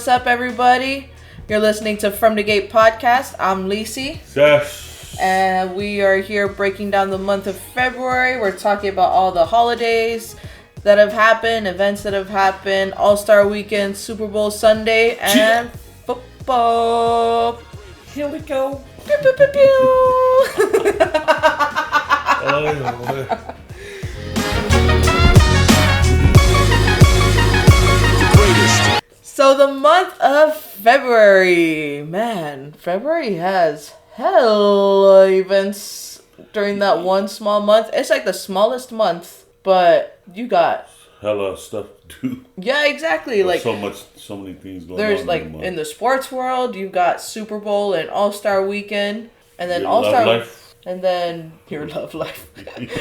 up, everybody? You're listening to From the Gate podcast. I'm Lisi. Yes. And we are here breaking down the month of February. We're talking about all the holidays that have happened, events that have happened, All-Star Weekend, Super Bowl Sunday, and football. Here we go. Pew, pew, pew, pew. Oh, So the month of February, man, February has hella events during that one small month. It's like the smallest month, but you got hella stuff to do. Yeah, exactly. Like so many things going on. There's like in the sports world, you've got Super Bowl and All-Star Weekend, and then All-Star, and then your love life.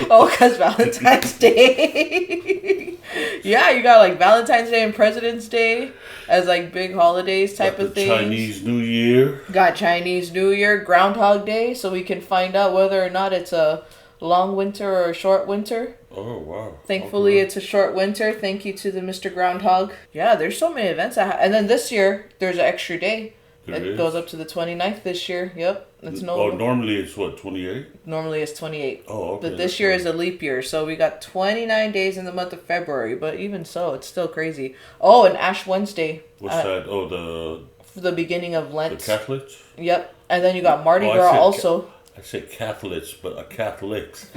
Oh, because Valentine's Day. Yeah, you got like Valentine's Day and President's Day as like big holidays type of things. Chinese New Year. Got Chinese New Year, Groundhog Day, so we can find out whether or not it's a long winter or a short winter. Oh, wow. Thankfully, It's a short winter. Thank you to the Mr. Groundhog. Yeah, there's so many events. And then this year, there's an extra day. It goes up to the 29th this year. Yep. It's normally it's what, 28? Normally it's 28. Oh, okay. But this year is a leap year. So we got 29 days in the month of February. But even so, it's still crazy. Oh, and Ash Wednesday. What's that? Oh, the beginning of Lent. The Catholics? Yep. And then you got Mardi Gras also. I said Catholics, but a Catholics.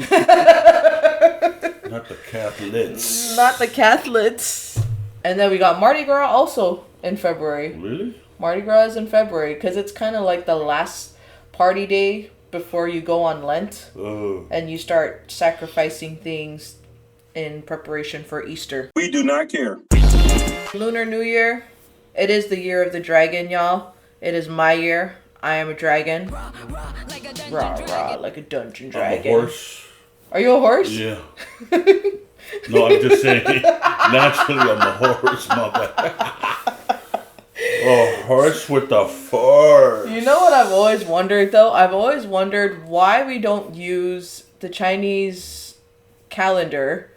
Not the Catholics. Not the Catholics. And then we got Mardi Gras also in February. Really? Mardi Gras is in February because it's kind of like the last party day before you go on Lent. Oh. And you start sacrificing things in preparation for Easter. We do not care. Lunar New Year. It is the year of the dragon, y'all. It is my year. I am a dragon. Rah, rah, like a dungeon dragon. I'm a horse. Are you a horse? Yeah. No, I'm just saying, naturally I'm a horse, my bad. Oh, horse with the force. You know what I've always wondered, though? I've always wondered why we don't use the Chinese calendar,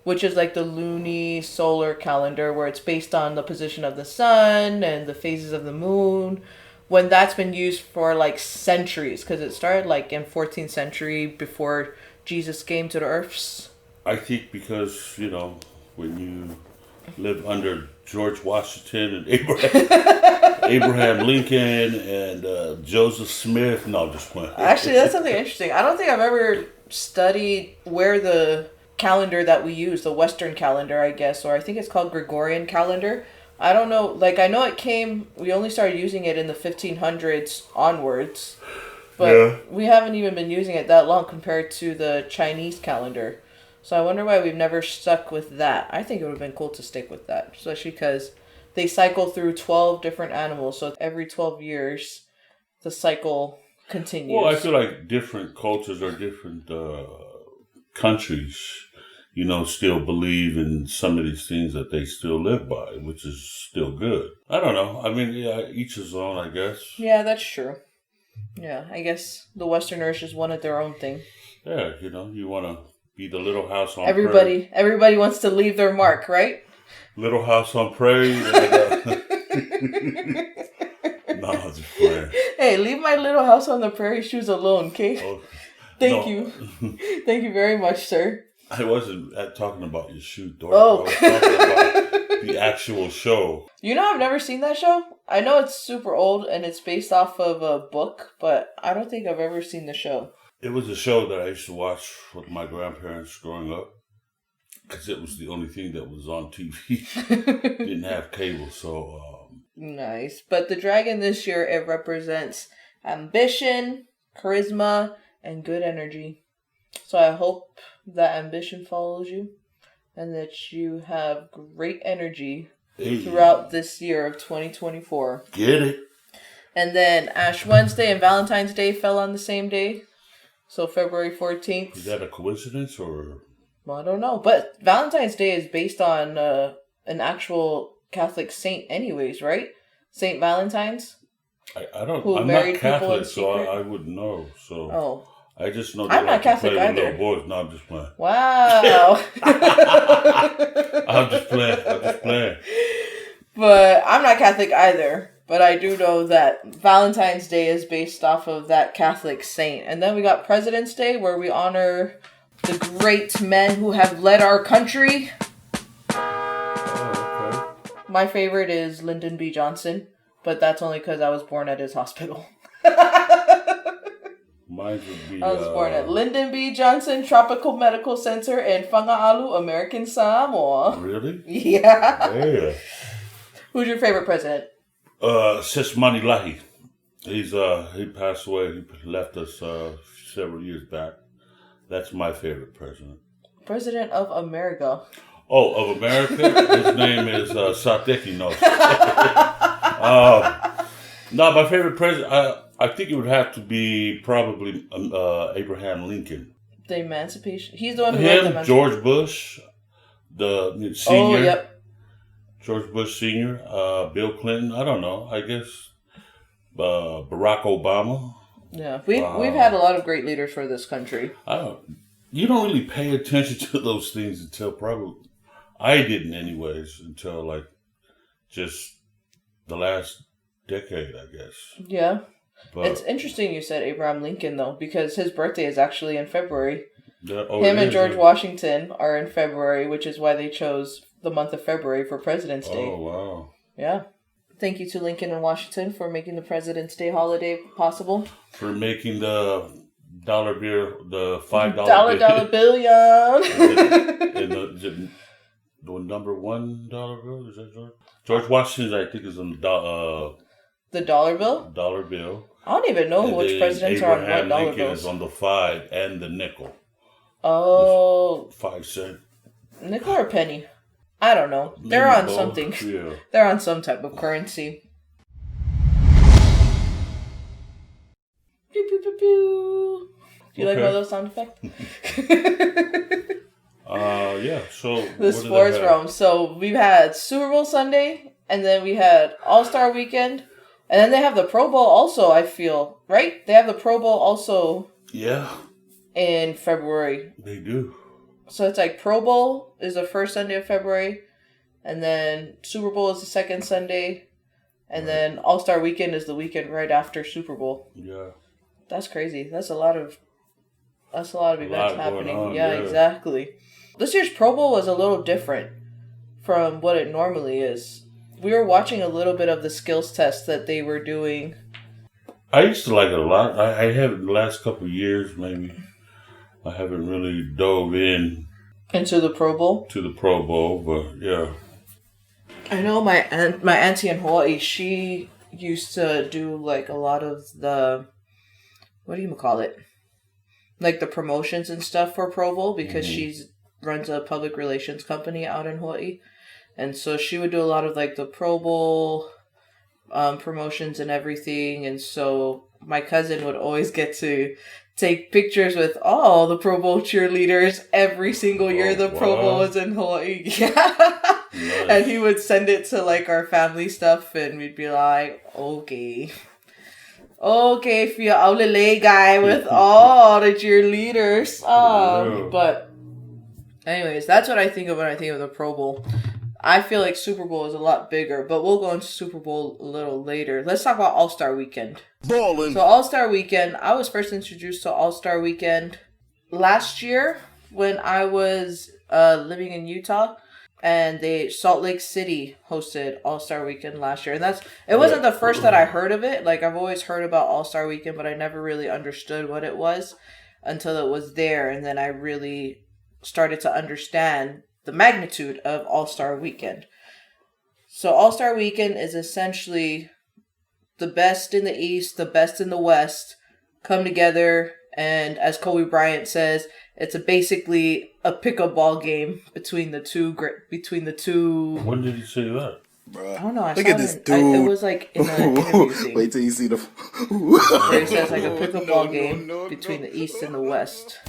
which is like the luni-solar calendar, where it's based on the position of the sun and the phases of the moon, when that's been used for like centuries, because it started like in 14th century before Jesus came to the earths. I think because, when you live under George Washington and Abraham Lincoln and Joseph Smith. No, just playing. Actually, that's something interesting. I don't think I've ever studied where the calendar that we use, the Western calendar, I guess, or I think it's called Gregorian calendar. I don't know. Like, I know we only started using it in the 1500s onwards, but we haven't even been using it that long compared to the Chinese calendar. So I wonder why we've never stuck with that. I think it would have been cool to stick with that, especially because they cycle through 12 different animals. So every 12 years, the cycle continues. Well, I feel like different cultures or different countries, still believe in some of these things that they still live by, which is still good. I don't know. I mean, each his own, I guess. Yeah, that's true. Yeah, I guess the Westerners just wanted their own thing. Yeah, you want to be the Little House on Prairie. Everybody wants to leave their mark, right? Little House on Prairie. No, just playing. Hey, leave my Little House on the Prairie shoes alone, okay? Oh, Thank you. Thank you very much, sir. I wasn't talking about your shoe, Dork. Oh. I was talking about the actual show. I've never seen that show. I know it's super old and it's based off of a book, but I don't think I've ever seen the show. It was a show that I used to watch with my grandparents growing up because it was the only thing that was on TV. Didn't have cable, so... Nice. But the dragon this year, it represents ambition, charisma, and good energy. So I hope that ambition follows you and that you have great energy throughout this year of 2024. Get it. And then Ash Wednesday and Valentine's Day fell on the same day. So February 14th. Is that a coincidence or? Well, I don't know. But Valentine's Day is based on an actual Catholic saint anyways, right? Saint Valentine's? I don't know. I'm not Catholic, so I wouldn't know. So I just know that I'm not Catholic play either. With little boys. No, I'm just playing. Wow. I'm just playing. But I'm not Catholic either. But I do know that Valentine's Day is based off of that Catholic saint. And then we got President's Day, where we honor the great men who have led our country. Oh, My favorite is Lyndon B. Johnson, but that's only because I was born at his hospital. mine would be. I was born at Lyndon B. Johnson Tropical Medical Center in Whangaʻalu, American Samoa. Really? Yeah. Yeah. Who's your favorite president? Sismani Lahi. He passed away. He left us several years back. That's my favorite president. President of America. Oh, of America? His name is Sateki No. No, my favorite president, I think it would have to be probably Abraham Lincoln. The Emancipation. He's the one who wrote the Him, George Bush, the senior. Oh, yep. George Bush Sr., Bill Clinton, I don't know, I guess Barack Obama. Yeah, we've had a lot of great leaders for this country. You don't really pay attention to those things until probably, I didn't anyways, until like just the last decade, I guess. Yeah. But, it's interesting you said Abraham Lincoln, though, because his birthday is actually in February. Him and George Washington are in February, which is why they chose the month of February for President's Day. Oh, wow. Yeah. Thank you to Lincoln and Washington for making the President's Day holiday possible. For making the dollar bill, the $5 dollar billion. and the number $1 bill, is that George? George Washington, I think, is on the dollar bill? Dollar bill. I don't even know which presidents are on what dollar Lincoln bills. is on the 5 and the nickel. Oh. The 5 cent. Nickel or penny? I don't know. They're on something. Yeah. They're on some type of currency. Pew, pew, pew, pew. Do you like all those sound effects? Yeah. So the sports realm. So we've had Super Bowl Sunday, and then we had All-Star Weekend, and then they have the Pro Bowl also, I feel. Right? They have the Pro Bowl also. Yeah. In February. They do. So it's like Pro Bowl is the first Sunday of February, and then Super Bowl is the second Sunday, and then All-Star Weekend is the weekend right after Super Bowl. Yeah. That's crazy. That's a lot of events happening. On, yeah, exactly. This year's Pro Bowl was a little different from what it normally is. We were watching a little bit of the skills test that they were doing. I used to like it a lot. I have the last couple of years, maybe. I haven't really dove into the Pro Bowl. To the Pro Bowl, but yeah. I know my auntie in Hawaii. She used to do like a lot of the, what do you call it? Like the promotions and stuff for Pro Bowl because she runs a public relations company out in Hawaii, and so she would do a lot of like the Pro Bowl promotions and everything. And so my cousin would always get to take pictures with all the Pro Bowl cheerleaders every single year the Pro Bowl was in Hawaii. Yeah. Nice. And he would send it to like our family stuff, and we'd be like, okay, for your Aulele guy with all the cheerleaders. But anyways, that's what I think of when I think of the Pro Bowl. I feel like Super Bowl is a lot bigger, but we'll go into Super Bowl a little later. Let's talk about All-Star Weekend. Ballin'. So All-Star Weekend, I was first introduced to All-Star Weekend last year when I was living in Utah, and Salt Lake City hosted All-Star Weekend last year. And it wasn't the first that I heard of it. Like, I've always heard about All-Star Weekend, but I never really understood what it was until it was there, and then I really started to understand the magnitude of All-Star Weekend. So All-Star Weekend is essentially the best in the East, the best in the West come together, and as Kobe Bryant says, it's basically a pickup ball game between the two. When did he say that? Bruh. I don't know. Look at this dude. It was like in an interview thing. Wait till you see the. Where it says like a pickup ball game between the East and the West.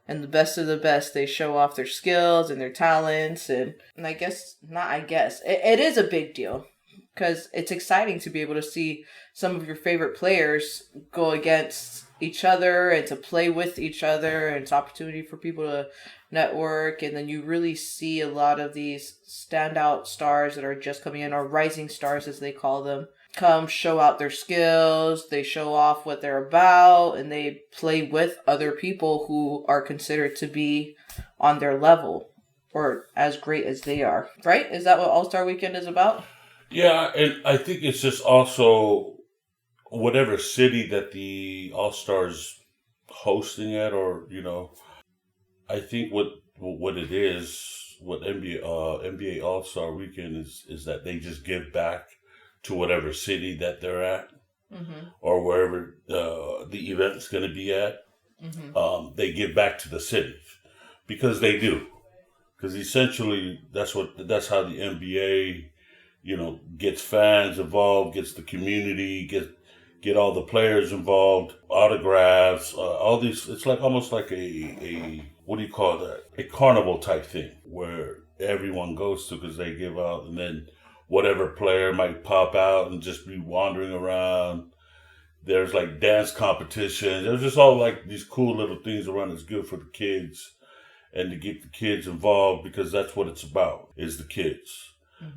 And the best of the best, they show off their skills and their talents. And it is a big deal. Because it's exciting to be able to see some of your favorite players go against each other and to play with each other. And it's an opportunity for people to Network, and then you really see a lot of these standout stars that are just coming in, or rising stars as they call them, come show out their skills, they show off what they're about, and they play with other people who are considered to be on their level or as great as they are. Right? Is that what All-Star Weekend is about? Yeah, and I think it's just also whatever city that the All Stars hosting at, or I think what it is, what NBA All Star Weekend is that they just give back to whatever city that they're at, or wherever the event's going to be at. They give back to the city because they do, because essentially that's how the NBA gets fans involved, gets the community, get all the players involved, autographs, all these. It's like almost like a what do you call that? A carnival type thing where everyone goes to because they give out, and then whatever player might pop out and just be wandering around. There's like dance competitions. There's just all like these cool little things around that's good for the kids, and to get the kids involved, because that's what it's about, is the kids.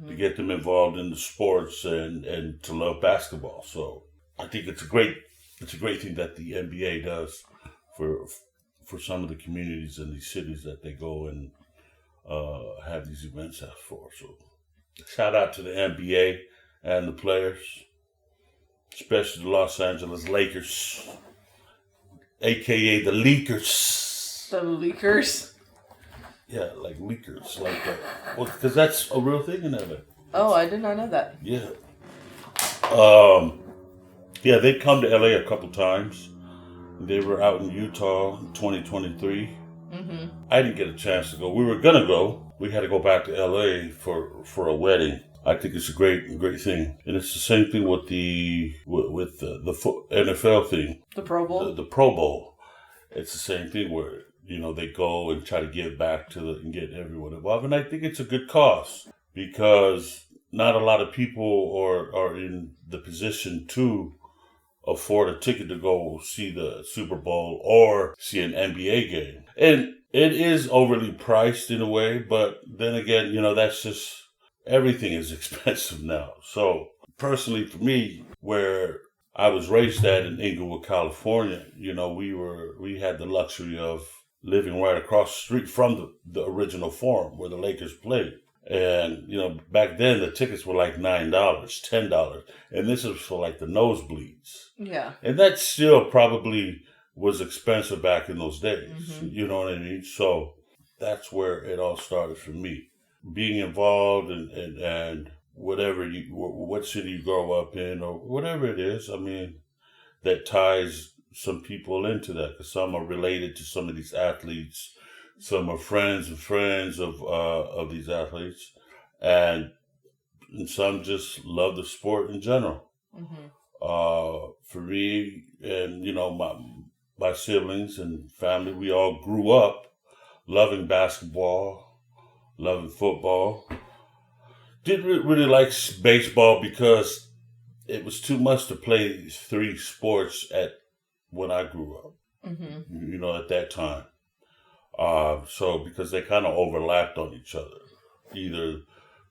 To get them involved in the sports and to love basketball. So I think it's a great thing that the NBA does for some of the communities and these cities that they go and have these events out for. So shout out to the NBA and the players, especially the Los Angeles Lakers, aka the Leakers. The Leakers? Yeah, like leakers, like that. Well, because that's a real thing in LA. Oh, I did not know that. Yeah. Yeah, they've come to LA a couple times. They were out in Utah in 2023. I didn't get a chance to go. We were gonna go. We had to go back to LA for a wedding. I think it's a great thing, and it's the same thing with the NFL thing. The Pro Bowl. The Pro Bowl. It's the same thing where they go and try to give back and get everyone involved. And I think it's a good cause because not a lot of people are in the position to afford a ticket to go see the Super Bowl or see an NBA game. And it is overly priced in a way, but then again, that's just, everything is expensive now. So personally for me, where I was raised at in Inglewood, California, we had the luxury of living right across the street from the original Forum where the Lakers played. And, back then the tickets were like $9, $10. And this is for like the nosebleeds. Yeah. And that still probably was expensive back in those days. You know what I mean? So that's where it all started for me. Being involved and what city you grow up in or whatever it is, I mean, that ties some people into that, because some are related to some of these athletes, some are friends of these athletes, and some just love the sport in general. For me and my siblings and family, we all grew up loving basketball, loving football. Didn't really like baseball because it was too much to play 3 sports when I grew up, at that time. So because they kind of overlapped on each other. Either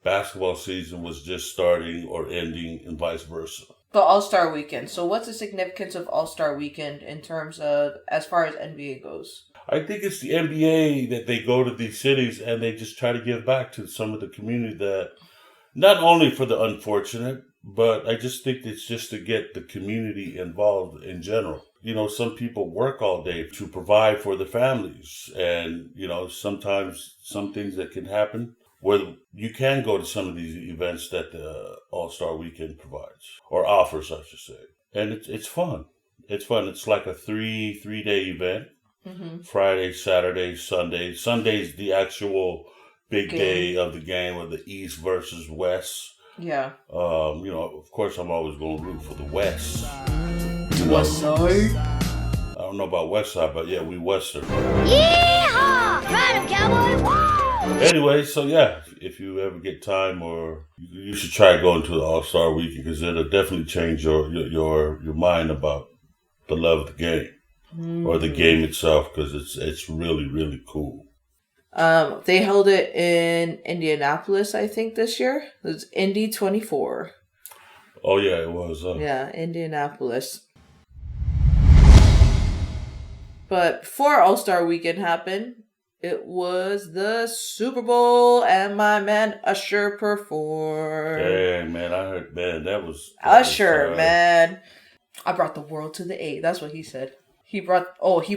basketball season was just starting or ending and vice versa. But All-Star Weekend. So what's the significance of All-Star Weekend in terms of, as far as NBA goes? I think it's the NBA that they go to these cities and they just try to give back to some of the community that, not only for the unfortunate, but I just think it's just to get the community involved in general. Some people work all day to provide for the families. And, sometimes some things that can happen where you can go to some of these events that the All-Star Weekend provides, or offers, I should say. And it's fun. It's fun. It's like a three-day event. Friday, Saturday, Sunday. Sunday's the actual big day of the game of the East versus West. Yeah. Of course, I'm always going to root for the West. West Side? I don't know about West Side, but yeah, we Western. Yeehaw! Ride 'em, cowboys! Woo! Anyway, so yeah, if you ever get time, or you should try going to the All-Star Weekend, because it'll definitely change your mind about the love of the game or the game itself, because it's really, really cool. They held it in Indianapolis, I think, this year. It was Indy 24. Oh, yeah, it was. Yeah, Indianapolis. But before All-Star Weekend happened, it was the Super Bowl, and my man Usher performed. Dang, man, I heard, man, that was... Usher, man. I brought the world to the A. That's what he said. He brought the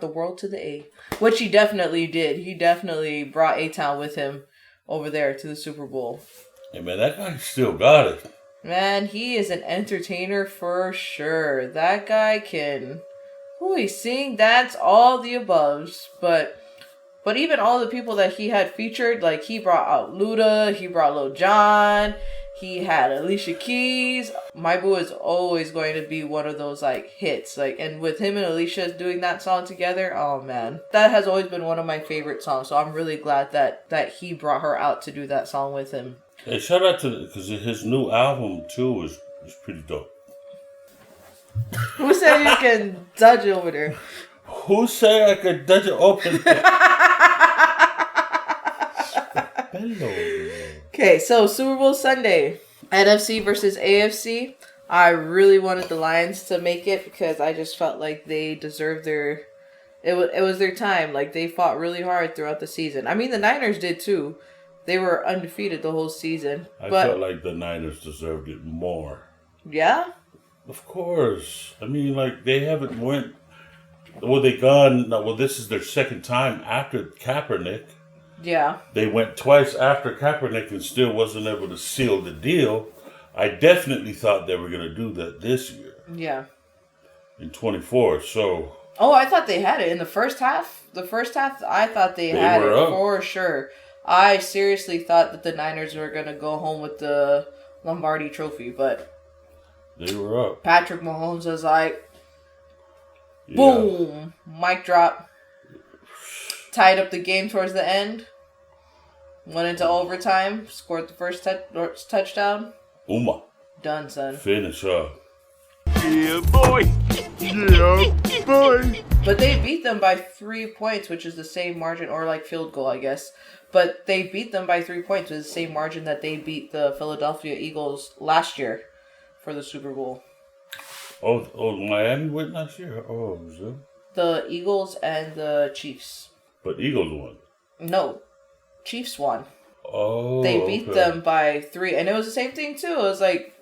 world to the A. Which he definitely did. He definitely brought A-Town with him over there to the Super Bowl. Hey, man, that guy still got it. Man, he is an entertainer for sure. That guy can... he sing, dance, all the aboves. But even all the people that he had featured, like he brought out Luda, he brought Lil Jon, he had Alicia Keys. My Boo is always going to be one of those like hits. Like, and with him and Alicia doing that song together, oh man, that has always been one of my favorite songs. So I'm really glad that he brought her out to do that song with him. Hey, shout out to because his new album too is pretty dope. Who said you can dodge it over there? Who said I could dodge it open? Okay, so Super Bowl Sunday, NFC versus AFC. I really wanted the Lions to make it because I just felt like they deserved their... It was their time. Like, they fought really hard throughout the season. I mean, the Niners did too. They were undefeated the whole season. I felt like the Niners deserved it more. Yeah? Of course. I mean, like, they haven't went... Well, they gone... Well, this is their second time after Kaepernick. Yeah. They went twice after Kaepernick and still wasn't able to seal the deal. I definitely thought they were going to do that this year. Yeah. In 24, so... Oh, I thought they had it in the first half. The first half, I thought they had it up. For sure. I seriously thought that the Niners were going to go home with the Lombardi trophy, but... They were up. Patrick Mahomes was like, boom, mic drop. Tied up the game towards the end. Went into overtime. Scored the first touchdown. Uma. Done, son. Finish up. Yeah, boy. Yeah, boy. But they beat them by 3 points, which is the same margin, or like field goal, I guess. But they beat them by 3 points, which is the same margin that they beat the Philadelphia Eagles last year for the Super Bowl. Oh, Miami went last year? Oh, was it? The Eagles and the Chiefs. But Eagles won. No. Chiefs won. Oh, they beat them by 3. And it was the same thing, too. It was like,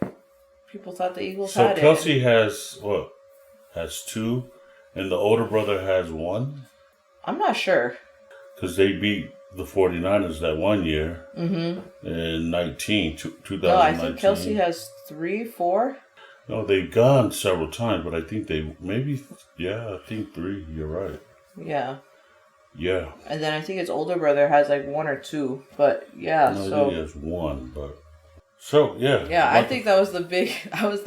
people thought the Eagles had it. So Kelsey has, what? Has 2? And the older brother has 1? I'm not sure. Because they beat the 49ers that one year. Mm-hmm. In 2019. No, I think Kelsey has 3, 4. No, they've gone several times, but I think I think 3. You're right. Yeah. Yeah. And then I think his older brother has like 1 or 2. But yeah, no, so... I think he has 1, but... So, yeah. Yeah, I think that was the big... I think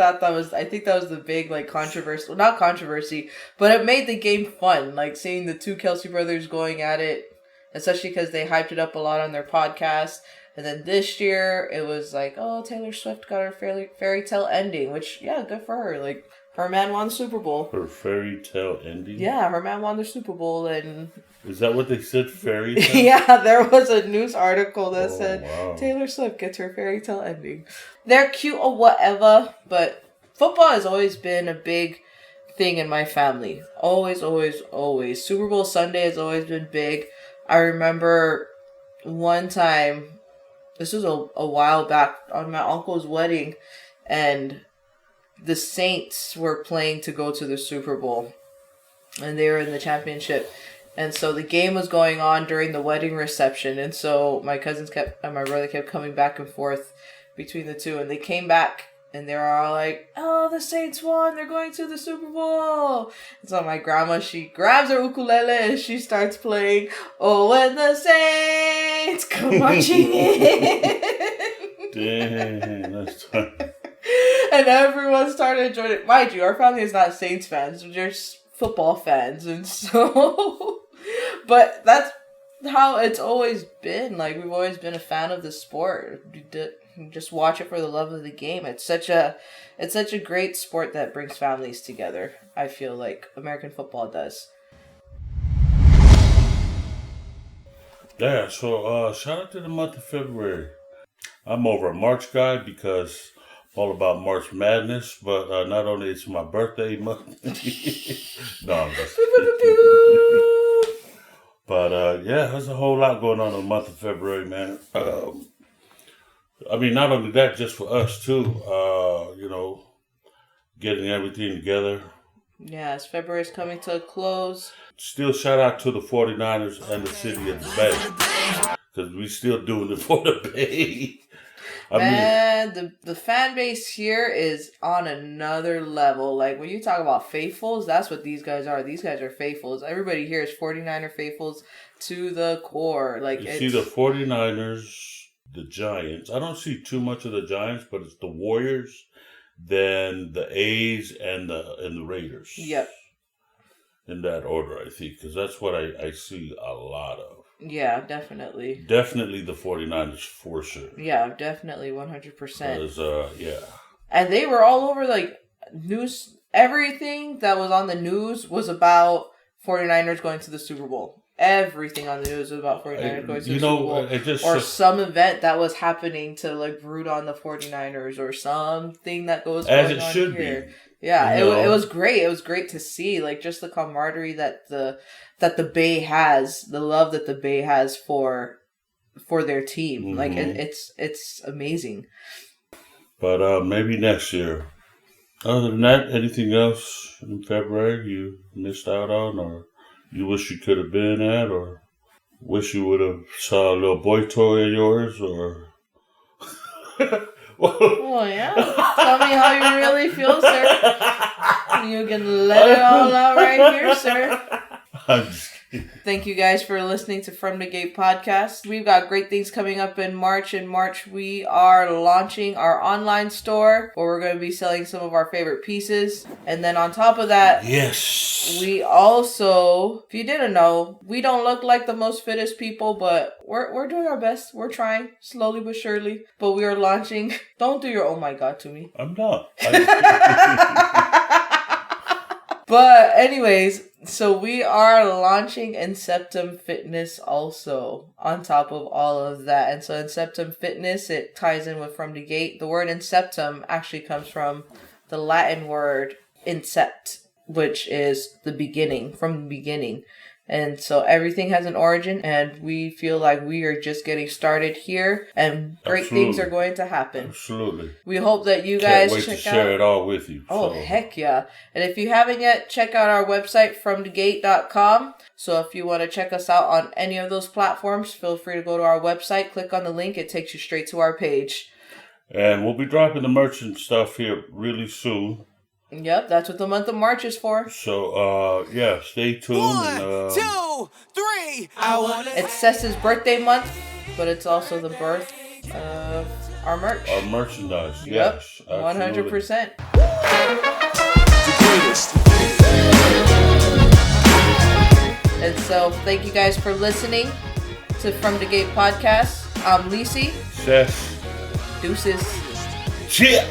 that was the big, like, controversy... Well, not controversy, but it made the game fun. Like, seeing the 2 Kelsey brothers going at it, especially because they hyped it up a lot on their podcast. And then this year, it was like, oh, Taylor Swift got her fairy tale ending, which, yeah, good for her. Like, her man won the Super Bowl. Her fairy tale ending? Yeah, her man won the Super Bowl, and... Is that what they said, fairy tale? Yeah, there was a news article that said, wow. Taylor Swift gets her fairy tale ending. They're cute or whatever, but football has always been a big thing in my family. Always, always, always. Super Bowl Sunday has always been big. I remember one time... This was a while back on my uncle's wedding, and the Saints were playing to go to the Super Bowl, and they were in the championship. And so the game was going on during the wedding reception, and so my cousins and my brother kept coming back and forth between the two, and they came back, and they were all like, oh, the Saints won, they're going to the Super Bowl. And so my grandma, she grabs her ukulele and she starts playing, oh, when the Saints come marching in. Dang, that's tough. And everyone started enjoying it. Mind you, our family is not Saints fans, we're just football fans, and so... But that's how it's always been. Like, we've always been a fan of the sport. Just watch it for the love of the game. It's such a great sport that brings families together. I feel like American football does. Yeah, so shout out to the month of February. I'm over a March guy because I'm all about March Madness, but not only it's my birthday month. No, I'm just But yeah, there's a whole lot going on in the month of February, man. I mean, not only that, just for us too. Getting everything together. Yes, February's coming to a close. Still shout out to the 49ers and the city of the Bay. Because we still doing it for the Bay. The fan base here is on another level. Like, when you talk about faithfuls, that's what these guys are. These guys are faithfuls. Everybody here is 49er faithfuls to the core. Like, you see the 49ers, the Giants. I don't see too much of the Giants, but it's the Warriors, then the A's, and the Raiders. Yep. In that order, I think, because that's what I see a lot of. Yeah, definitely. Definitely the 49ers for sure. Yeah, definitely 100%. Yeah. And they were all over, like, news. Everything that was on the news was about 49ers going to the Super Bowl. Everything on the news was about 49ers going to the Super Bowl. Or some event that was happening to, like, root on the 49ers or something that goes on as it should here. be. Yeah, it was great. It was great to see, like, just the camaraderie that the Bay has, the love that the Bay has for their team. Mm-hmm. Like, it's amazing. But maybe next year. Other than that, anything else in February you missed out on, or you wish you could have been at, or wish you would have saw a little boy toy of yours, or... Oh, yeah. Tell me how you really feel, sir. You can let it all out right here, sir. I'm just kidding. Thank you guys for listening to From the Gate podcast. We've got great things coming up in March. In March, we are launching our online store where we're going to be selling some of our favorite pieces. And then on top of that, yes, we also, if you didn't know, we don't look like the most fittest people, but we're doing our best. We're trying slowly but surely. But we are launching. Don't do your oh my god to me. I'm not. But anyways, so we are launching Inceptum Fitness also on top of all of that. And so Inceptum Fitness, it ties in with From the Gate. The word Inceptum actually comes from the Latin word incept, which is the beginning, from the beginning. And so everything has an origin, and we feel like we are just getting started here, and great things are going to happen. Absolutely. We hope that you guys check out. Can't wait to share it all with you. Oh, heck yeah. And if you haven't yet, check out our website, fromthegate.com. So if you want to check us out on any of those platforms, feel free to go to our website, click on the link, it takes you straight to our page. And we'll be dropping the merchant stuff here really soon. Yep, that's what the month of March is for. So, yeah, stay tuned. 1, 2, 3. It's Cess's birthday month, but it's also the birth of our merch. Our merchandise, yep, yes. 100%. And so, thank you guys for listening to From the Gate podcast. I'm Lisi. Seth. Deuces. Cheer.